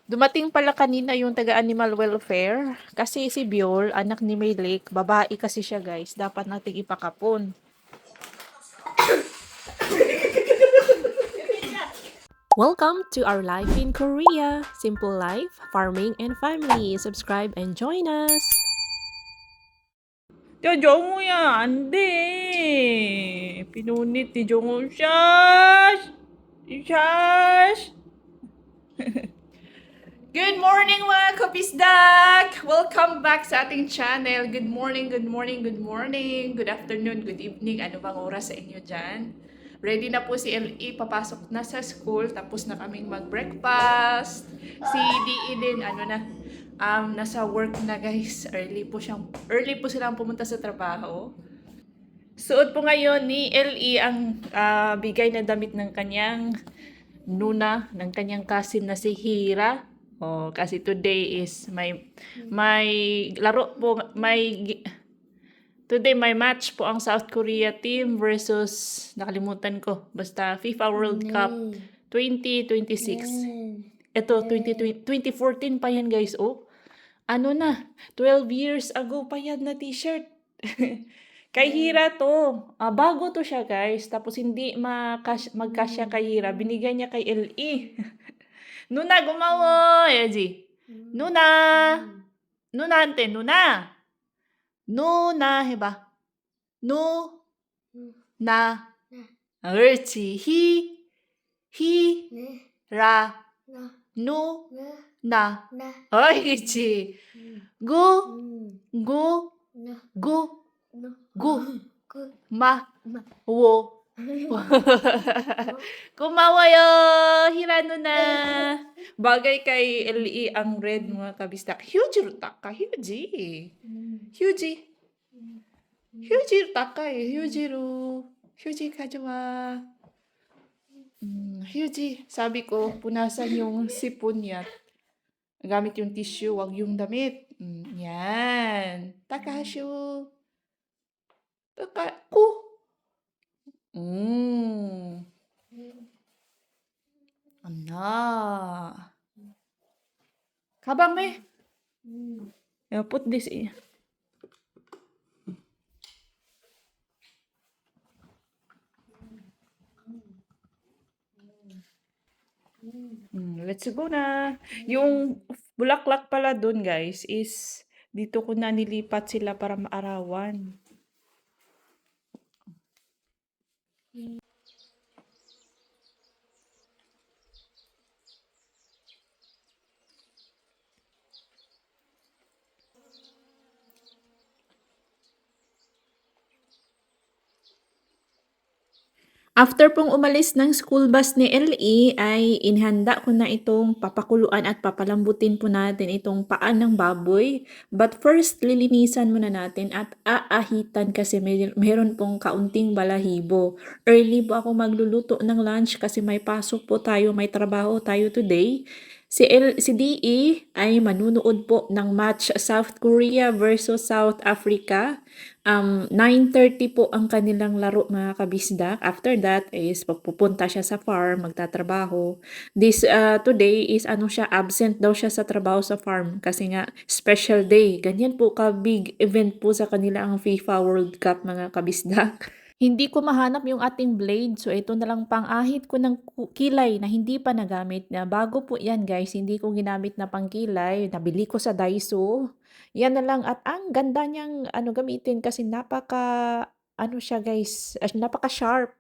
Dumating pala kanina yung taga-animal welfare kasi si Biol, anak ni Maylik, babae kasi siya guys, dapat nating ipakapon. Welcome to our life in Korea. Simple life, farming, and family. Subscribe and join us. 야, 정우야, 안 돼. Pinunit ni 정우. 샤시! 샤시! Good morning mga kapisdak! Welcome back sa ating channel. Good morning, good morning, good morning. Good afternoon, good evening. Ano bang oras sa inyo dyan? Ready na po si LE, papasok na sa school. Tapos na kaming mag-breakfast. Si DE din, nasa work na guys. Early po silang pumunta sa trabaho. Suot po ngayon ni LE ang bigay na damit ng kanyang nuna, ng kanyang cousin na si Hira. Oh, kasi today is may laro po, today may match po ang South Korea team versus nakalimutan ko. Basta FIFA World Cup 2026. Ito 2014 pa yan guys. Oh. Ano na? 12 years ago pa yan na t-shirt. Kay Hira to. Bago to siya guys. Tapos hindi magkasya kay Hira. Binigay niya kay LE. 누나 고마워 해야지. 누나. 누나한테 누나. 누나 해봐. 누나. 그렇지. 히라. 누나. 그렇지. 구. 워. Kumawayo, Hira Nuna. Bagay kay LE ang red mga kabistak. Huge taka, huge. Huge. Huge taka eh. Huge ru. Huge kajawa. Huge. Sabi ko, punasan yung sipon niya. Gamit yung tissue, wag yung damit. Yan. Takasyo. Ku. 가방 매. Put this in. Let's go na. Yung bulaklak pala dun guys is dito ko na nilipat sila para maarawan. After pong umalis ng school bus ni LE ay inihanda ko na itong papakuluan at papalambutin po natin itong paan ng baboy. But first, lilinisan muna natin at aahitan kasi meron pong kaunting balahibo. Early po ako magluluto ng lunch kasi may pasok po tayo, may trabaho tayo today. Si DE ay manunood po ng match South Korea versus South Africa. 9:30 po ang kanilang laro mga kabisdak. After that is pupunta siya sa farm, magtatrabaho. Today is absent daw siya sa trabaho sa farm kasi nga special day. Ganyan po ka-big event po sa kanila ang FIFA World Cup mga kabisdak. Hindi ko mahanap yung ating blade. So, ito na lang pang-ahit ko ng kilay na hindi pa nagamit. Na bago po yan, guys. Hindi ko ginamit na pang-kilay. Nabili ko sa Daiso. Yan na lang. At ang ganda niyang gamitin kasi siya guys, napaka-sharp.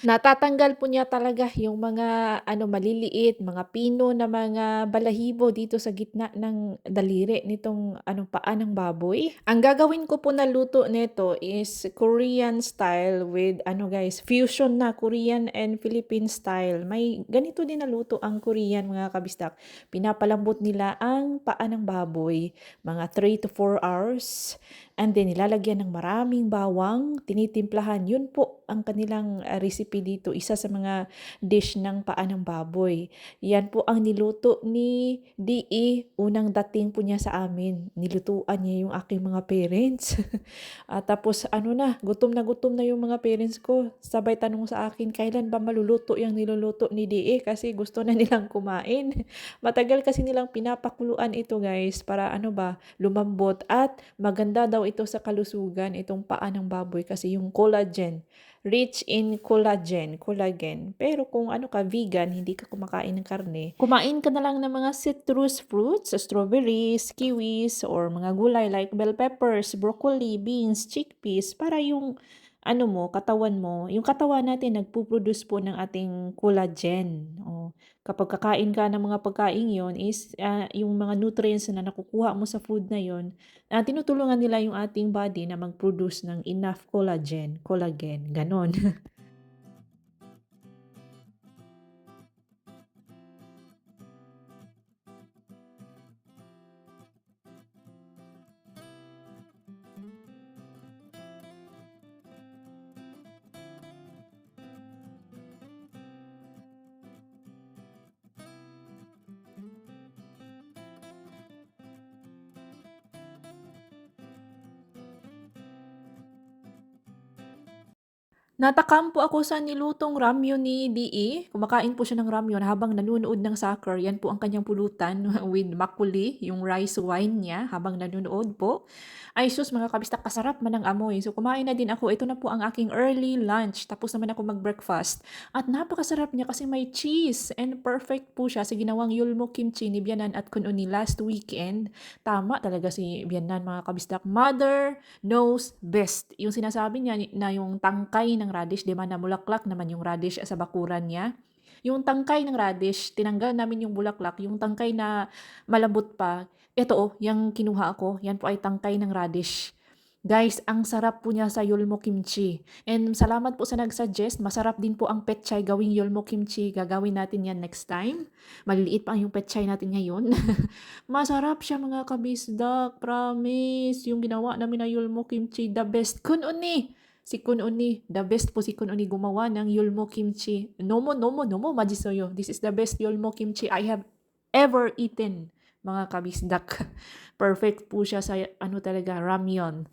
Natatanggal po niya talaga yung mga maliliit, mga pino na mga balahibo dito sa gitna ng daliri nitong paa ng baboy. Ang gagawin ko po na luto nito is Korean style with guys, fusion na Korean and Philippine style. May ganito din na luto ang Korean mga kabistak. Pinapalambot nila ang paa ng baboy, mga 3 to 4 hours. and then nilalagyan ng maraming bawang, tinitimplahan. Yun po ang kanilang recipe dito, isa sa mga dish ng paa ng baboy. Yan po ang niluto ni DE unang dating po niya sa amin. Nilutuan niya yung aking mga parents. Tapos ano na gutom na yung mga parents ko. Sabay tanong sa akin, kailan ba maluluto yung niluluto ni DE? Kasi gusto na nilang kumain. Matagal kasi nilang pinapakuluan ito guys para ano ba, lumambot at maganda daw ito sa kalusugan, itong paa ng baboy kasi yung collagen, rich in collagen. Pero kung ano ka, vegan, hindi ka kumakain ng karne, kumain ka na lang ng mga citrus fruits, strawberries, kiwis, or mga gulay like bell peppers, broccoli, beans, chickpeas, para yung ano mo, katawan mo, yung katawan natin nagpo-produce po ng ating collagen. O, kapag kakain ka ng mga pagkain yon is yung mga nutrients na nakukuha mo sa food na yon, tinutulungan nila yung ating body na mag-produce ng enough collagen, ganon. Natakam po ako sa nilutong ramyun ni DE. Kumakain po siya ng ramyun habang nanonood ng soccer. Yan po ang kanyang pulutan with makuli, yung rice wine niya habang nanonood po. Ay sus mga kabistak, kasarap man ang amoy. So kumain na din ako. Ito na po ang aking early lunch. Tapos naman ako mag-breakfast. At napakasarap niya kasi may cheese. And perfect po siya sa ginawang yulmo kimchi ni Bianan at Kununi last weekend. Tama talaga si Bianan mga kabistak. Mother knows best. Yung sinasabi niya na yung tangkay ng radish, di ba, na bulaklak naman yung radish sa bakuran niya. Yung tangkay ng radish, tinanggal namin yung bulaklak, yung tangkay na malambot pa. Ito yung kinuha ko, yan po ay tangkay ng radish. Guys, ang sarap po niya sa yulmo kimchi. And salamat po sa nag-suggest. Masarap din po ang petchay gawing yulmo kimchi. Gagawin natin yan next time. Maliliit pa yung petchay natin ngayon. Masarap siya mga kabisdak, promise. Yung ginawa namin na yulmo kimchi, the best. Kun Uni! Si Kun Uni, the best po si Kun Uni gumawa ng yulmo kimchi. Nomo, majisoyo. This is the best yulmo kimchi I have ever eaten, mga kabisdak. Perfect po siya sa ano talaga, ramyon.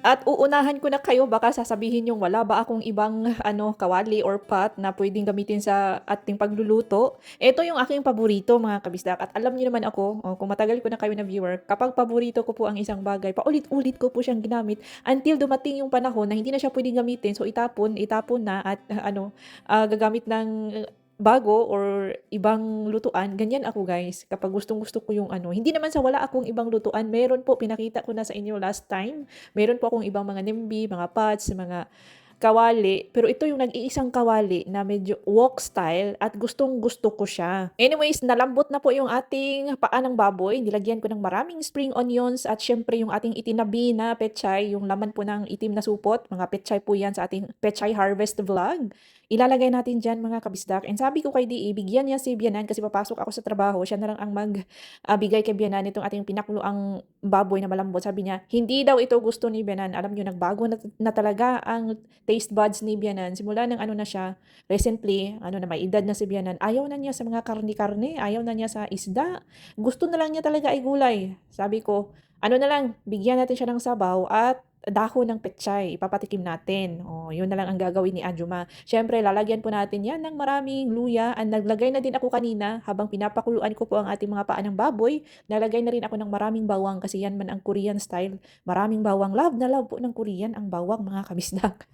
At uunahan ko na kayo, baka sasabihin yung wala ba akong ibang ano, kawali or pot na pwedeng gamitin sa ating pagluluto. Ito yung aking paborito mga kabisdak. At alam niyo naman ako, kung matagal ko na kayo na viewer, kapag paborito ko po ang isang bagay, paulit-ulit ko po siyang ginamit until dumating yung panahon na hindi na siya pwedeng gamitin. So itapon na at gagamit ng bago or ibang lutuan. Ganyan ako guys. Kapag gustong-gusto ko yung ano, hindi naman sa wala akong ibang lutuan, meron po, pinakita ko na sa inyo last time. Meron po akong ibang mga nimbi, mga pots, mga kawali. Pero ito yung nag-iisang kawali na medyo wok style at gustong-gusto ko siya. Anyways, nalambot na po yung ating paa ng baboy. Nilagyan ko ng maraming spring onions at syempre yung ating itinabi na pechay, yung laman po ng itim na supot. Mga pechay po yan sa ating pechay harvest vlog. Ilalagay natin dyan mga kabisdak. And sabi ko kay DE, bigyan niya si Bianan kasi papasok ako sa trabaho. Siya na lang ang magbigay kay Bianan itong ating pinakuluang baboy na malambot. Sabi niya, hindi daw ito gusto ni Bianan. Alam niyo, nagbago na talaga ang taste buds ni Bianan. Simula ng ano na siya, recently, ano na, may edad na si Bianan. Ayaw na niya sa mga karni-karne. Ayaw na niya sa isda. Gusto na lang niya talaga ay gulay. Sabi ko, ano na lang, bigyan natin siya ng sabaw at dahon ng pechay, ipapatikim natin. O, yun na lang ang gagawin ni Ajuma. Siyempre, lalagyan po natin yan ng maraming luya. At naglagay na din ako kanina habang pinapakuluan ko po ang ating mga paa ng baboy. Nalagay na rin ako ng maraming bawang kasi yan man ang Korean style. Maraming bawang. Love na love po ng Korean ang bawang mga kabisdak.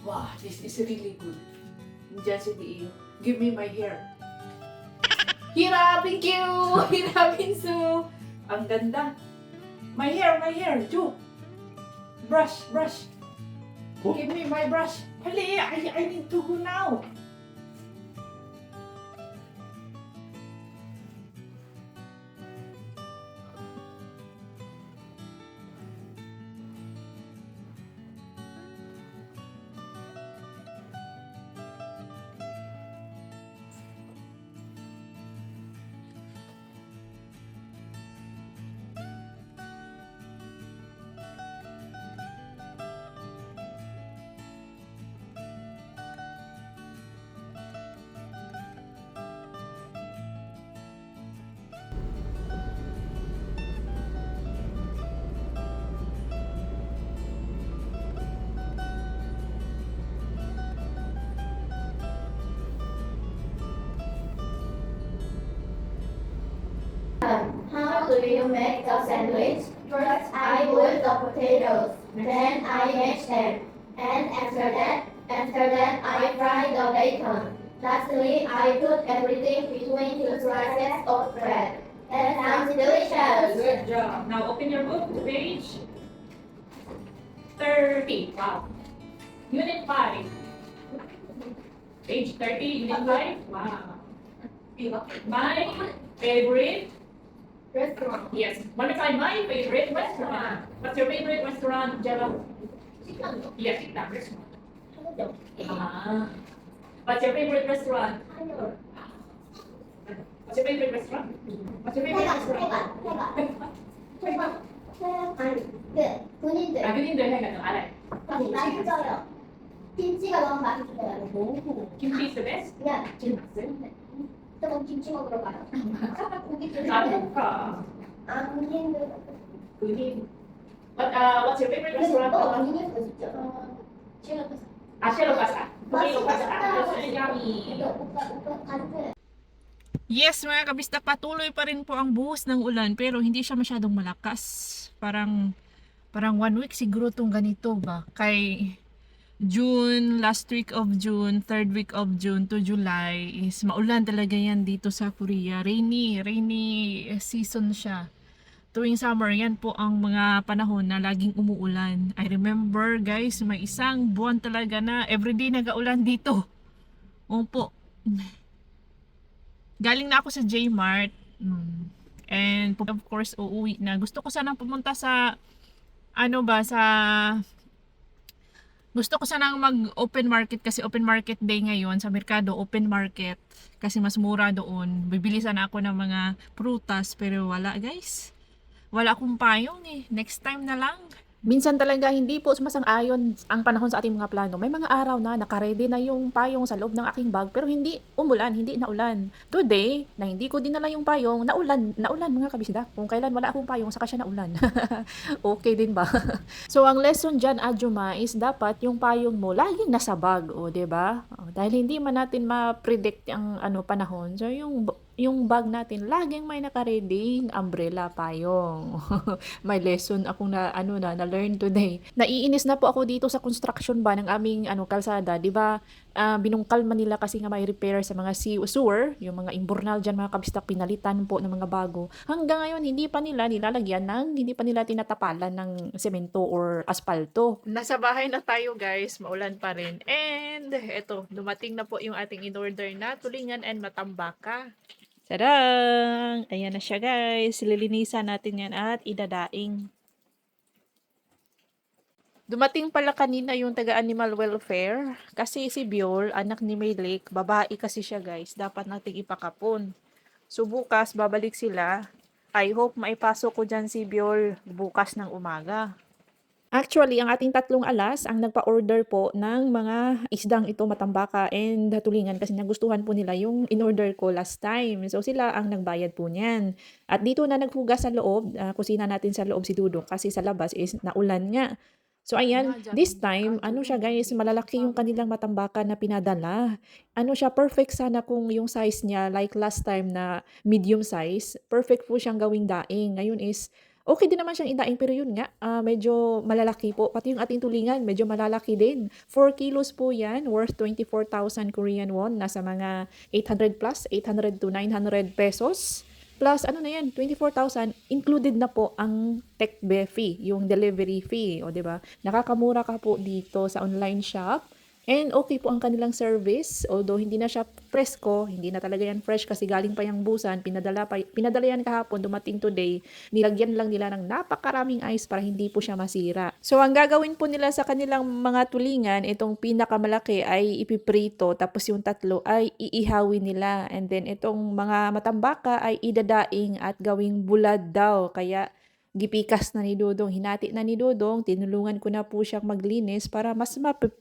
Wow, this is really good. Just give me my hair. Hira, thank you! Hira, Binsu! Ang ganda. My hair, Ju. Brush. Oh. Give me my brush. Hali, I need to go now. How do you make the sandwich? First, I boil the potatoes. Then I mash them. And after that, I fry the bacon. Lastly, I put everything between two slices of bread. That sounds delicious. Good job. Now open your book to page 30. Wow. Unit 5. Page 30, Unit 5. Wow. My favorite. Restaurant. Yes. One more time, my favorite restaurant. What's your favorite restaurant, Jella? Yes, that restaurant. Ah. What's your favorite restaurant? What's your favorite restaurant? What's your favorite restaurant? 군인들. 아, 근인들 해가 알아요. 맛있어요. 김치가 너무 맛있어요. 오, 김치 is the best? 그냥 김치 맛있어요? 조금 김치 먹으러 가요. 고기 좀 아, 그러니까. 군인들. 근인. What's your favorite restaurant? 군인들 맛있죠. 제가 아, 쉘로 파스타. 토마토 파스타. yummy. 오빠 가르쳐요. Yes, mga kabistak, patuloy pa rin po ang buhos ng ulan pero hindi siya masyadong malakas. Parang 1 week siguro tong ganito ba? Kay June, last week of June, third week of June to July is maulan talaga yan dito sa Korea. Rainy season siya. Tuwing summer, yan po ang mga panahon na laging umuulan. I remember guys, may isang buwan talaga na everyday nag-aulan dito. Opo. Galing na ako sa J-Mart. And of course, uuwi na. Gusto ko sanang pumunta sa gusto ko sanang mag-open market kasi open market day ngayon sa merkado, open market. Kasi mas mura doon. Bibili sana ako ng mga prutas pero wala guys. Wala akong payong eh. Next time na lang. Minsan talaga hindi po sumasang-ayon ang panahon sa ating mga plano. May mga araw na nakaredy na yung payong sa loob ng aking bag pero hindi umulan, hindi naulan. Today, na hindi ko dinala yung payong, naulan mga kabisda. Kung kailan wala akong payong, saka siya naulan. Okay din ba? So, ang lesson dyan, Adjuma, is dapat yung payong mo laging nasa bag, o, diba? Dahil hindi man natin ma-predict ang panahon. So, yung bag natin, laging may nakaready umbrella, payong. May lesson akong na-learn today. Naiinis na po ako dito sa construction ba ng aming kalsada, 'di ba? Binungkal man nila kasi nga may repair sa mga sewer, yung mga imburnal diyan mga kabistak, pinalitan po ng mga bago. Hanggang ngayon hindi pa nila tinatapalan ng semento or asfalto. Nasa bahay na tayo guys, maulan pa rin. And eto, dumating na po yung ating in-order na tulingan and matambaka. Tadang! Ayan na siya guys. Lilinisan natin yan at idadaing. Dumating pala kanina yung taga-animal welfare. Kasi si Biol, anak ni Maylik, babae kasi siya guys. Dapat nating ipakapon. So bukas, babalik sila. I hope maipasok ko dyan si Biol bukas ng umaga. Actually, ang ating tatlong alas ang nagpa-order po ng mga isdang ito, matambaka and tulingan kasi nagustuhan po nila yung in-order ko last time. So sila ang nagbayad po niyan. At dito na naghugas sa loob, kusina natin sa loob si Dudong kasi sa labas is naulan nga. So ayan, this time, siya guys, malalaki yung kanilang matambaka na pinadala. Siya, perfect sana kung yung size niya, like last time na medium size, perfect po siyang gawing daing. Ngayon is, Okay din naman siyang idaing pero yun nga, medyo malalaki po. Pati yung ating tulingan medyo malalaki din. 4 kilos po yan, worth 24,000 Korean won. Nasa mga 800 plus, 800 to 900 pesos. Plus ano na yan, 24,000 included na po ang techbe fee, yung delivery fee, o 'di ba? Nakakamura ka po dito sa online shop. And okay po ang kanilang service, although hindi na siya presko, hindi na talaga yan fresh kasi galing pa yung busan, pinadala yan kahapon, dumating today, nilagyan lang nila ng napakaraming ice para hindi po siya masira. So ang gagawin po nila sa kanilang mga tulingan, itong pinakamalaki ay ipiprito, tapos yung tatlo ay iihawin nila. And then itong mga matambaka ay idadaing at gawing bulad daw. Kaya gipikas na ni Dodong, hinati na ni Dodong, tinulungan ko na po siyang maglinis para mas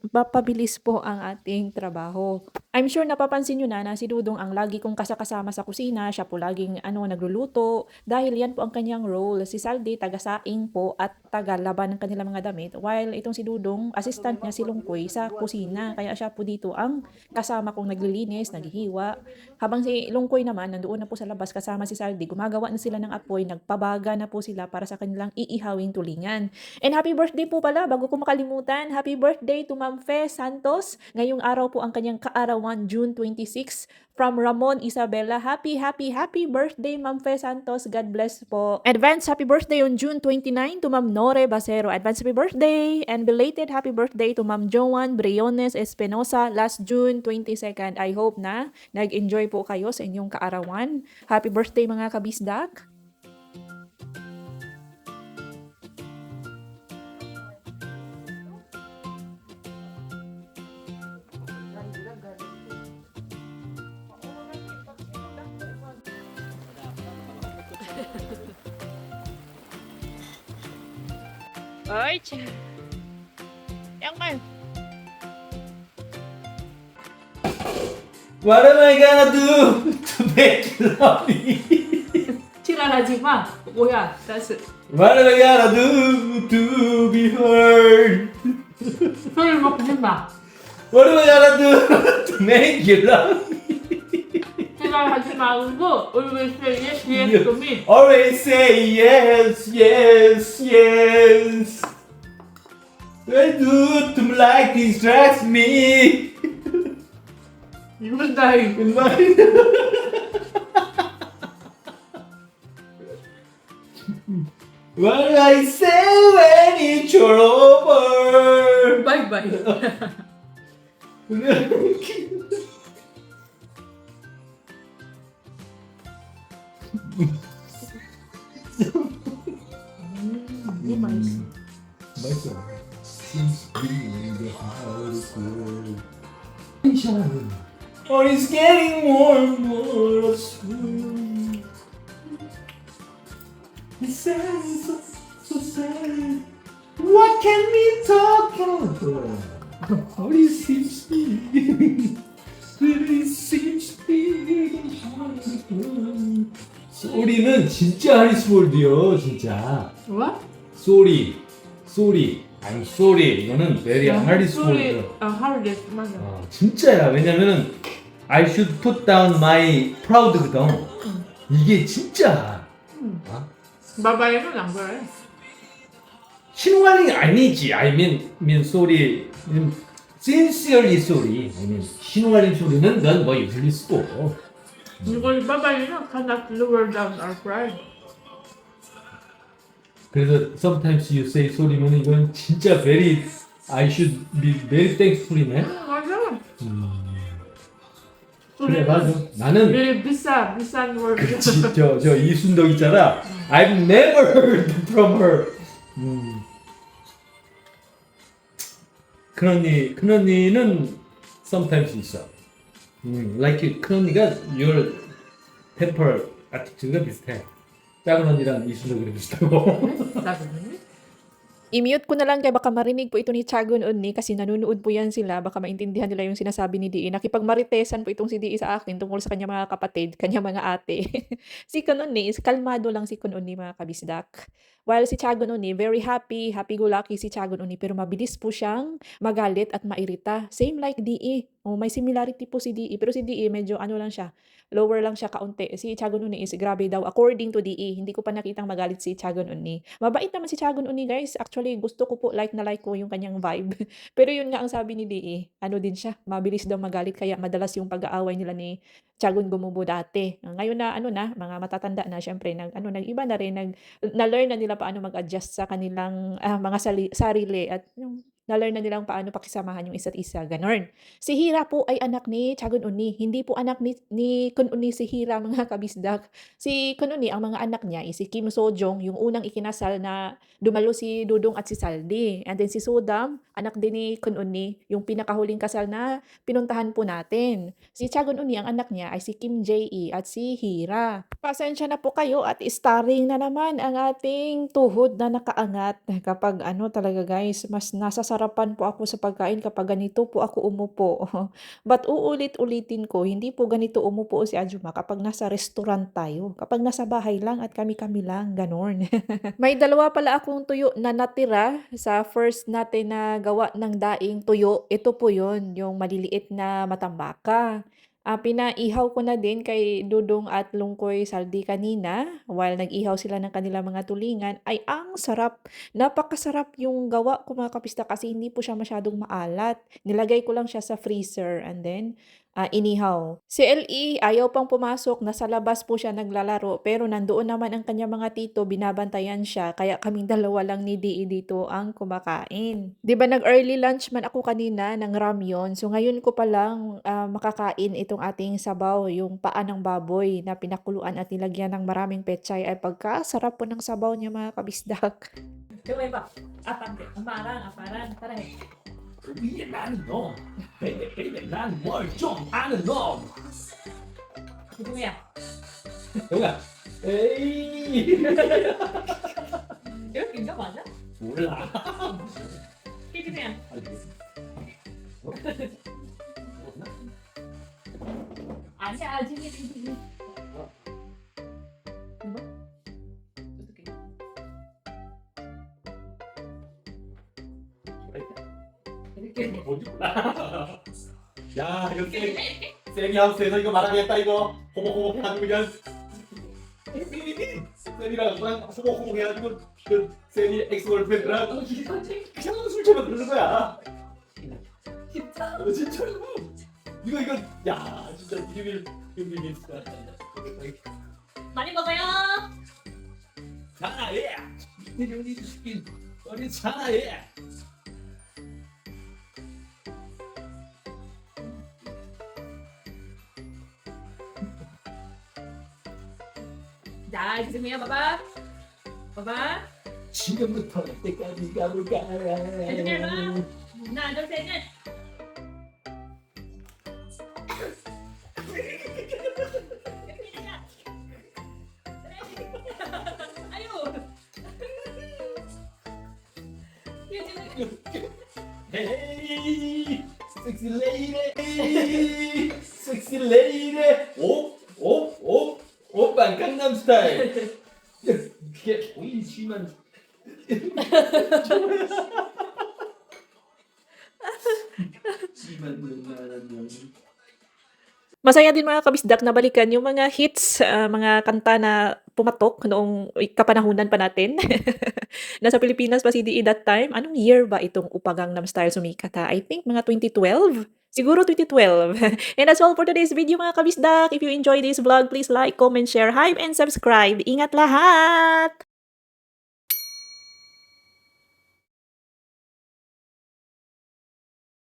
mapabilis po ang ating trabaho. I'm sure napapansin nyo na si Dodong ang lagi kong kasakasama sa kusina, siya po laging nagluluto, dahil yan po ang kanyang role. Si Saldi, taga-saing po at taga-laban ng kanilang mga damit, while itong si Dodong, assistant niya si Lungkoy sa kusina, kaya siya po dito ang kasama kong naglilinis, naghihiwa. Habang si Lungkoy naman, nandoon na po sa labas kasama si Saldi, gumagawa na sila ng apoy, nagpabaga na po sila para sa kanilang iihawing tulingan. And happy birthday po pala, bago ko makalimutan, happy birthday to Ma'am Fe Santos. Ngayong araw po ang kanyang kaarawan, June 26, from Ramon Isabella. Happy birthday, Ma'am Fe Santos. God bless po. Advance happy birthday on June 29 to Ma'am Nore Basero. Advance happy birthday and belated happy birthday to Ma'am Joan Briones Espinosa last June 22nd. I hope na nag-enjoy po kayo sa inyong kaarawan. Happy birthday mga kabisdak. Ay, yang man. What am I gonna do to make you love me? 지랄하지 마. 뭐야? 다시. What am I gonna do to be heard? 술 먹지 마. What am I gonna do to make you love me? 지랄하지 말고 always say yes, yes to me. Always say yes, yes, yes. When do to like distract me? 이건 다이. In my What do I say when it's over? 바이바이. 이거 맛있어. 맛있어. Seems in the house. Oh, it's getting more and more obscure. It's sad, so sad. What can we talk about? Oh, it seems to be. It seems to be. 소리는 진짜 하리스볼드요, 진짜. What? 소리. I'm sorry. 이거는 very 하리스볼드. 하리스 맞아. 진짜야. 왜냐면은 I should put down my proud거든. 이게 진짜. 바바이는 안 그래. 신호가ling 아니지. I mean sorry. Sincerely sorry. I mean 신호가ling 소리는 넌 뭐 usually 쓰고. 이걸 바바이는 cannot lower down our pride. 그래서 sometimes you say sorry면 이건 진짜 very I should be very thankful이네. 맞아. 그래 맞아. 나는 되게 비싼 word. 그치 저 이순덕 있잖아. I've never heard from her. 큰 언니는 sometimes 있어. like 큰 언니가 your temper attitude가 비슷해. 작은 언니랑 이순덕이랑 비슷하고. 나는 I-mute ko na lang kaya baka marinig po ito ni Chagun Unni kasi nanonood po yan sila. Baka maintindihan nila yung sinasabi ni Dii. Nakipagmaritesan po itong si Dii sa akin tungkol sa kanya mga kapatid, kanya mga ate. Si Kun Unni is kalmado lang si Kun Unni mga kabisdak. While si Tiagon Uni, very happy, happy-go-lucky si Tiagon Uni, pero mabilis po siyang magalit at mairita. Same like DE. Oh, may similarity po si DE, pero si DE medyo ano lang siya, lower lang siya kaunti. Si Tiagon Uni is grabe daw according to DE. Hindi ko pa nakitang magalit si Tiagon Uni. Mabait naman si Tiagon Uni, guys. Actually, gusto ko po, like na like ko yung kanyang vibe. Pero yun nga ang sabi ni DE, ano din siya, mabilis daw magalit kaya madalas yung pag-aaway nila ni Tiagon Gumubo dati. Ngayon na ano na, mga matatanda na, syempre nag-iba na rin, na-learn na nila paano mag-adjust sa kanilang mga sarili at yung na-learn na nilang paano pakisamahan yung isa't isa, gano'n. Si Hira po ay anak ni Tiagon Uni, hindi po anak ni Kun Uni si Hira, mga kabisdak. Si Kun Uni, ang mga anak niya is si Kim Sojong, yung unang ikinasal na dumalo si Dudong at si Saldi. And then si Sodam, anak din ni Kun Uni, yung pinakahuling kasal na pinuntahan po natin. Si Tiagon Uni, ang anak niya ay si Kim Jae at si Hira. Pasensya na po kayo at starring na naman ang ating tuhod na nakaangat. Kapag ano talaga guys, mas nasasarapan po ako sa pagkain kapag ganito po ako umupo. But uulit-ulitin ko, hindi po ganito umupo si Ajuma kapag nasa restaurant tayo. Kapag nasa bahay lang at kami-kami lang, ganon. May dalawa pala akong tuyo na natira sa first natin na gawa ng daing tuyo. Ito po yun, yung maliliit na matambaka. Pinaihaw ko na din kay Dudong at Lungkoy Saldi kanina while nag-ihaw sila ng kanilang mga tulingan. Ay, ang sarap! Napakasarap yung gawa ko mga kapista kasi hindi po siya masyadong maalat. Nilagay ko lang siya sa freezer and then inihaw. Si LE ayaw pang pumasok, nasa labas po siya naglalaro pero nandoon naman ang kanya mga tito, binabantayan siya kaya kaming dalawa lang ni DE dito ang kumakain. 'Di ba nag-early lunch man ako kanina ng ramyon, so ngayon ko pa lang makakain itong ating sabaw, yung paa ng baboy na pinakuluan at nilagyan ng maraming pechay. Ay pagkasarap po ng sabaw niya mga kabisdak. Kamay ba? Aparang, tara. 越南龙，北南我中安龙。 Ito mo yan. 等等，哎， Yun, tingnan mo na. 不是啦。 Ito mo yan. Aja, sige. Diba? 야, 이거 쌤이 하우스에서 이거 말하겠다 이거 호복호복 해가지고 그냥 쌤이랑 누구랑 호복호복 해가지고 그 쌤이 엑스걸프렌드랑 그냥 술 처먹 그러는 거야. 진짜로. 이거 야 진짜 비밀 진짜. Mali ba kayo? 잘해. 우리 시킨 우리 잘해. Dahil, gusto mo yan, baba? Baba? 지금부터 때까지 가볼까? Ito na ba? Na, don't say that. Ayun. Hey, sexy lady, sexy lady. 오빠 강남 스타일. 이게 보이지만. Masaya din mga kabisdak na balikan yung mga hits, mga kanta na pumatok noong kapanahunan pa natin. Nasa Pilipinas pa si DE that time. Anong year ba itong Upa Gangnam Style sumikat ha? I think mga 2012. Siguro 2012. And that's all for today's video mga kabisdak. If you enjoy this vlog, please like, comment, share, hype, and subscribe. Ingat lahat!